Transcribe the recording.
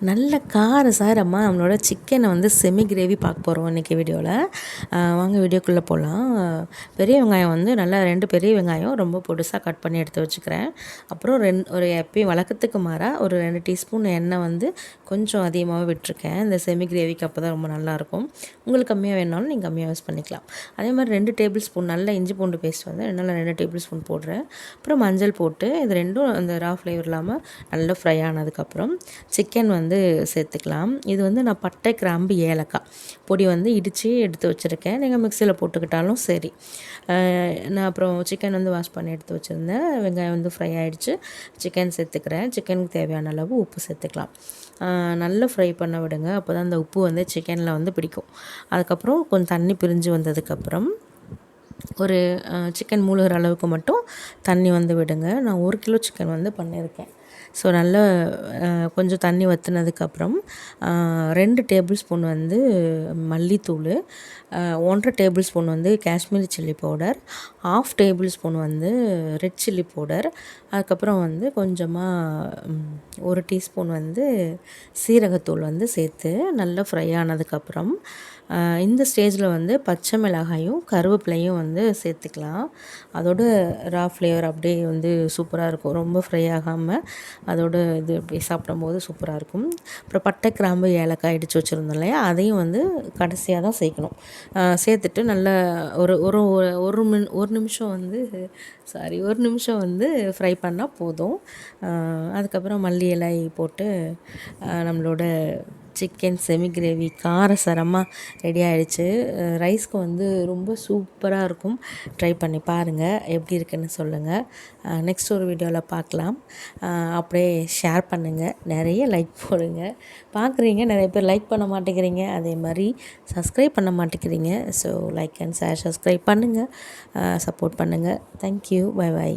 நல்ல காரசாரமாக நம்மளோட சிக்கனை வந்து செமி கிரேவி பார்க்க போகிறோம் இன்றைக்கி வீடியோவில். வாங்க வீடியோக்குள்ளே போகலாம். பெரிய வெங்காயம் வந்து நல்லா 2 பெரிய வெங்காயம் ரொம்ப பொடுசாக கட் பண்ணி எடுத்து வச்சுக்கிறேன். அப்புறம் ஒரு எப்பயும் வழக்கத்துக்கு மாறாக ஒரு 2 டீஸ்பூன் எண்ணெய் வந்து கொஞ்சம் அதிகமாகவே விட்டுருக்கேன். இந்த செமி கிரேவிக்கு அப்போ தான் ரொம்ப நல்லாயிருக்கும். உங்களுக்கு கம்மியாக வேணாலும் நீங்கள் கம்மியாக யூஸ் பண்ணிக்கலாம். அதே மாதிரி 2 டேபிள் ஸ்பூன் நல்ல இஞ்சி பூண்டு பேஸ்ட் வந்து என்னால் 2 டேபிள் ஸ்பூன் போடுறேன். அப்புறம் மஞ்சள் போட்டு இது ரெண்டும் அந்த ரா ஃப்ளேவர் இல்லாமல் நல்லா ஃப்ரை ஆனதுக்கப்புறம் சிக்கன் வந்து சேர்த்துக்கலாம். இது வந்து நான் பட்டை, கிராம்பு, ஏலக்காய் பொடி வந்து இடித்து எடுத்து வச்சுருக்கேன். நீங்கள் மிக்சியில் போட்டுக்கிட்டாலும் சரி. நான் அப்புறம் சிக்கன் வந்து வாஷ் பண்ணி எடுத்து வச்சுருந்தேன். வெங்காயம் வந்து ஃப்ரை ஆகிடுச்சு. சிக்கன் சேர்த்துக்கிறேன். சிக்கனுக்கு தேவையான அளவு உப்பு சேர்த்துக்கலாம். நல்லா ஃப்ரை பண்ண விடுங்க. அப்போ தான் அந்த உப்பு வந்து சிக்கனில் வந்து பிடிக்கும். அதுக்கப்புறம் கொஞ்சம் தண்ணி பிரிஞ்சு வந்ததுக்கப்புறம் ஒரு சிக்கன் மூழ்கிற அளவுக்கு மட்டும் தண்ணி வந்து விடுங்க. நான் 1 கிலோ சிக்கன் வந்து பண்ணியிருக்கேன். ஸோ நல்லா கொஞ்சம் தண்ணி வற்றினதுக்கப்புறம் 2 டேபிள் ஸ்பூன் வந்து மல்லித்தூள், 1 டேபிள் ஸ்பூன் வந்து Kashmiri chilli powder, 1/2 table spoon வந்து ரெட் சில்லி பவுடர், அதுக்கப்புறம் வந்து கொஞ்சமாக 1 டீஸ்பூன் வந்து சீரகத்தூள் வந்து சேர்த்து நல்லா ஃப்ரை ஆனதுக்கப்புறம் இந்த ஸ்டேஜில் வந்து பச்சை மிளகாயும் கருவேப்பிலையும் வந்து சேர்த்துக்கலாம். அதோட ரா ஃப்ளேவர் அப்படியே வந்து சூப்பராக இருக்கும். ரொம்ப ஃப்ரை ஆகாமல் அதோட இது அப்படியே சாப்பிடும்போது சூப்பராக இருக்கும். அப்புறம் பட்டை, கிராம்பு, ஏலக்காய் இடித்து வச்சுருந்தோம் இல்லையா, அதையும் வந்து கடைசியாக தான் சேர்க்கணும். சேர்த்துட்டு நல்லா ஒரு ஒரு ஒரு நிமிஷம் வந்து ஒரு நிமிஷம் வந்து ஃப்ரை பண்ணால் போதும். அதுக்கப்புறம் மல்லி இலை போட்டு நம்மளோட சிக்கன் செமி கிரேவி காரசாரமாக ரெடி ஆகிடுச்சு. ரைஸ்க்கு வந்து ரொம்ப சூப்பராக இருக்கும். ட்ரை பண்ணி பாருங்கள், எப்படி இருக்குன்னு சொல்லுங்கள். நெக்ஸ்ட் ஒரு வீடியோவில் பார்க்கலாம். அப்படியே ஷேர் பண்ணுங்கள், நிறைய லைக் போடுங்க. பார்க்குறீங்க, நிறைய பேர் லைக் பண்ண மாட்டேங்கிறீங்க, அதே மாதிரி சப்ஸ்கிரைப் பண்ண மாட்டேங்கிறீங்க. So like and share, subscribe பண்ணுங்கள், சப்போர்ட் பண்ணுங்கள். Thank you, bye by.